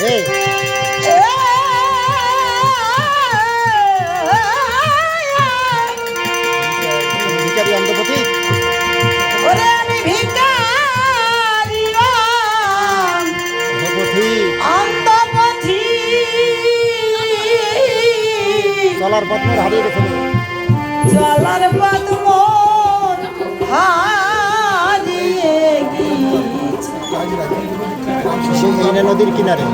এই ভিখারি অন্ধপতি ওরে আমি ভিখারি অন্ধপতি চলার পথ মোর হারিয়ে গেছে চলার পথ মোর হারিয়ে গিয়েছে সেই নদীর কিনারে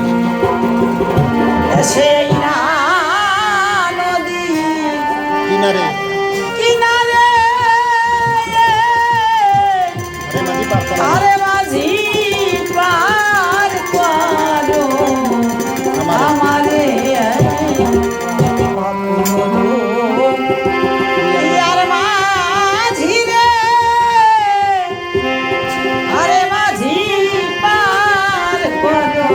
সেই না নদী কিনারে কিনারে আরে মাঝি পার করো আমারে আর মাঝি রে আরে মাঝি পার করো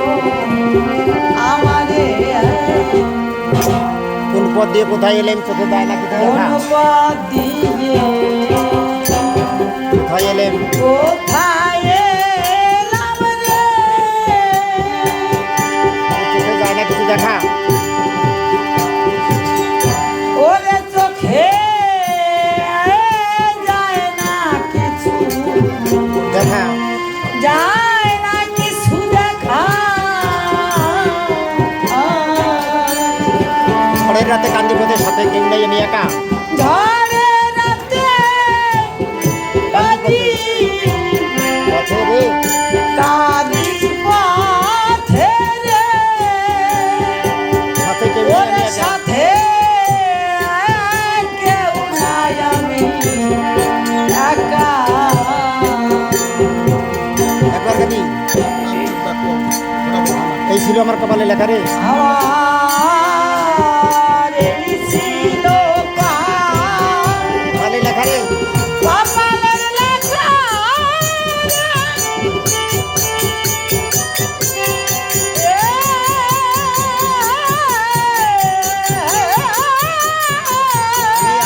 আমারে কোন পথ দিয়ে কোথায় এলেন চোখে যায় না কোথায় কোন পথ দিয়ে কোথায় এলেন কোথায় এলাম রে চোখে যায় না কিছু দেখা ওরে চোখে যায় না কিছু দেখা যায় না কিছু দেখা ঝড়ের রাতে কান্দি পথের সাথে কেউ নেই আমি একা ঝড়ে রাতে কাঁদি পথে রে কাঁদি পথে রে সাথে কেউ নেই আমি ওরে একা সাথে কেউ নাই আমি একা একবার কাটি এই ছিল আমার কপালে লেখা রে আমার এই ছিল কপালে লেখা রে কপালের লেখা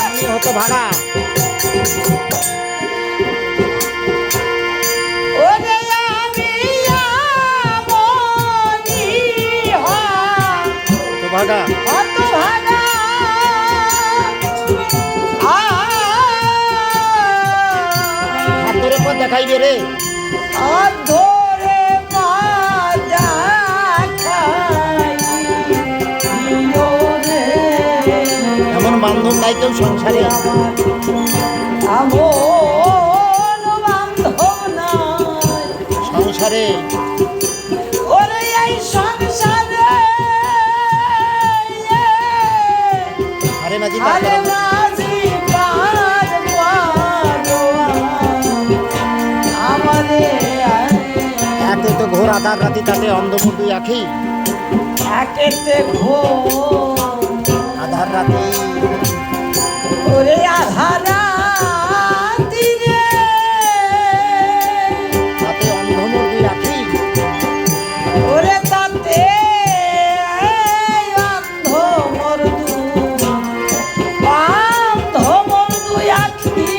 আমি হতো ভাড়া ওরে আমি আমনি তো ভাগা হত ভাগা হাত ধরে পথ দেখাইবে রে ধরে মাজা খাই রে এমন বান্ধব নাই কেউ সংসারে আমন বান্ধব নাই সংসারে ওরে এই সংসারে আরে মাঝি আরে মাঝি পার করো আমারে একে তো ঘোর আধার রাতি তাতে অন্ধমূর্তি আখি একেতে ঘোর আধার রাতে ওরে আধারা দিনে তাতে অন্ধমূর্তি আখি ওরে তাতে অন্ধ মরদু আখি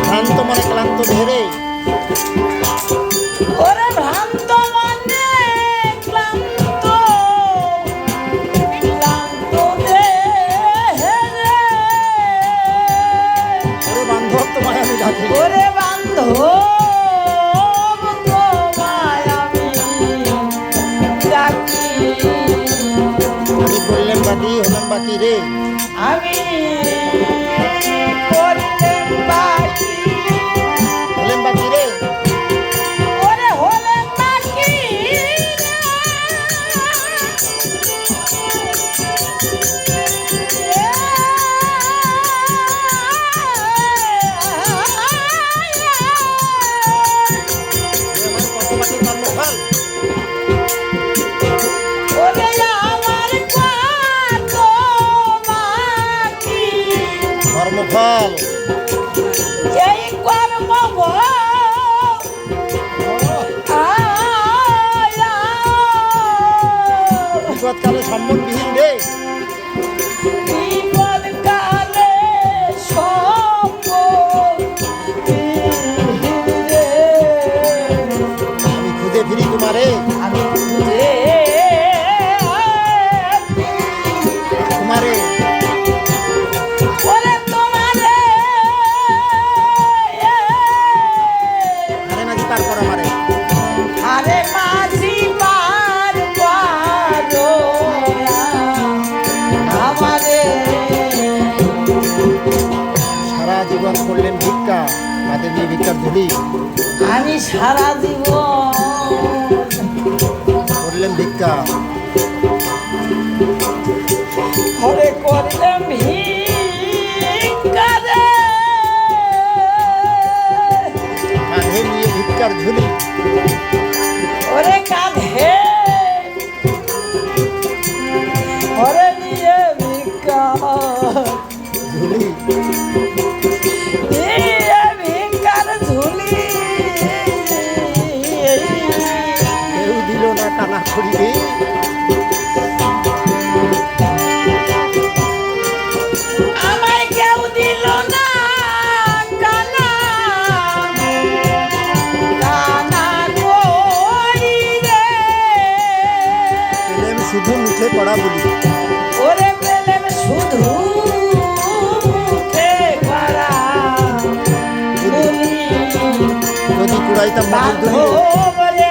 ভ্রান্ত মনে ক্লান্ত ধরে ওরে ভ্রান্ত মনে ক্লান্ত দেহে রে ওরে বান্ধব তোমায় আমি ডাকি ওরে বান্ধব তোমায় আমি ডাকি আমি করলেন বাকি হলাম বাকি রে আমি করলেন বাকি হলেন বাকি রে ওরে হলেন বাকি আমার কত বাকি কর্মফল ওরে আমার কত বাকি কর্মফল এই কর্ম বিপদকালে সম্বন্ধবিহীন রে বিপদকালে সম্পদ ভিক্ষারে আমি খুঁজে তোমারে ওরে তোমারে আরে মাঝি পার করো আমারে আরে মাঝি পার করো আমারে সারা জীবন করলেন ভিক্ষা তাতে নিয়ে ভিক্ষার ঝুলি আমি সারা জীবন করলেন ভিক্ষা হরে করলাম ভিক্ষা রে কাঁধে নিয়ে ভিক্ষার ঝুলি ওরে কাঁধে ওরে নিয়ে ভিক্ষা ঝুলি নিয়ে ভিক্ষার ঝুলি কেউ দিল না কানা করিবে আমায় কেউ দিল না কানা কানা করি রে পেলেন শুধু মুখে পড়া বলি ওরে পেলেন শুধু মুখে করা বলি যদি কুড়াইতাম মধুর বাঁধো ধরিলে বলে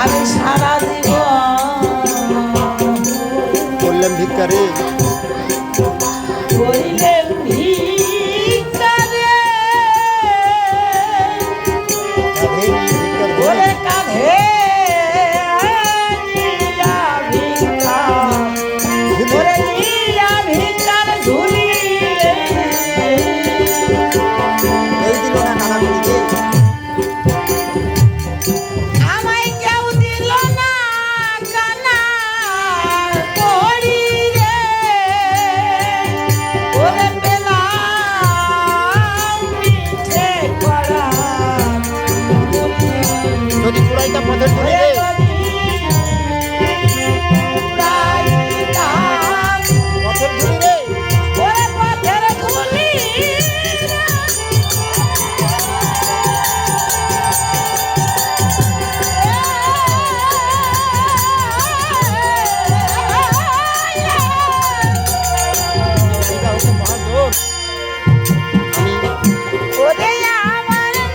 আমি সারা জীবন করলেন ভিক্ষারে করিলেন ভিক্ষা রে কাঁধে নিয়ে ভিক্ষার ঝুলি ওরে কাঁধে নিয়া ভিক্ষা ওরে নিয়া ভিক্ষার ঝুলি কেউ দিল না কানা করিবে আমায় কেউ দিল না কানা করি রে ওরে পেলাম মিঠে করা যদি কুড়াইতাম মধুর ধরিলে পথের ঝুলি রে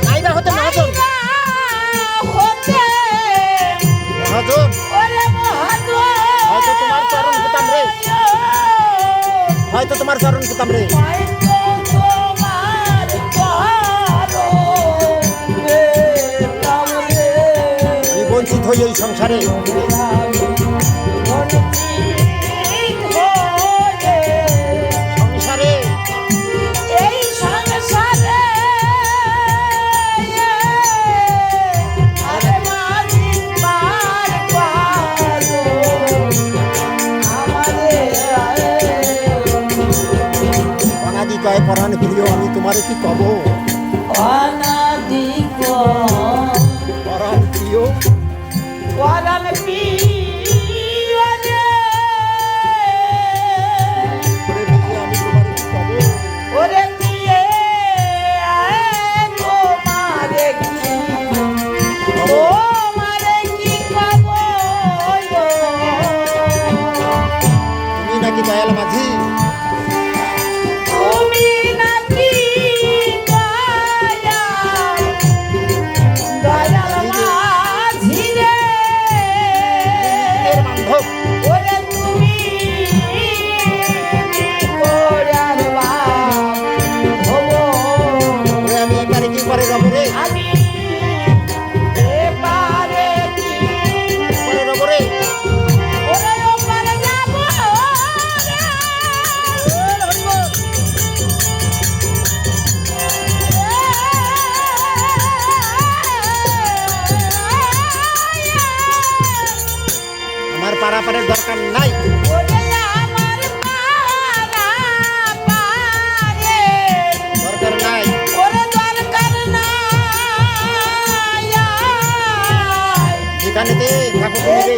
নাইবা হতে মহাজন আমি নাইবা হতে মহাজন মহাজন হয়তো তোমার চরণ পেতাম রে হয়তো তোমার চরণ পেতাম রে আমি বঞ্চিত হই এই সংসারে সংসারে এই সংসারে আরে মাঝি পার পারো আমারে অনাদি কয় পরাণ প্রিয় আমি তোমারে কি কব অনাদিক পরাণ প্রিয় পরাণ প্রিয় রে করে বলতে আমি তোমারে কি কব ওরে প্রিয়ে তোমারে কি কব তুমি নাকি দয়াল মাঝি তুমি নাকি দয়াল দয়াল মাঝি রে এর বান্ধব ওরে তুমি কোরার বাপ হবো ওরে আমি এপারে কি করে যাবো রে আমি এবারে কি পরে যাবো রে ওরে ওপারে যাবো রে পারাপারের দরকার নাই। ওরে আমার পারা পারে দরকার নাই। ওরে দরকার নাই যেখানেতে ঠাকুর তুমি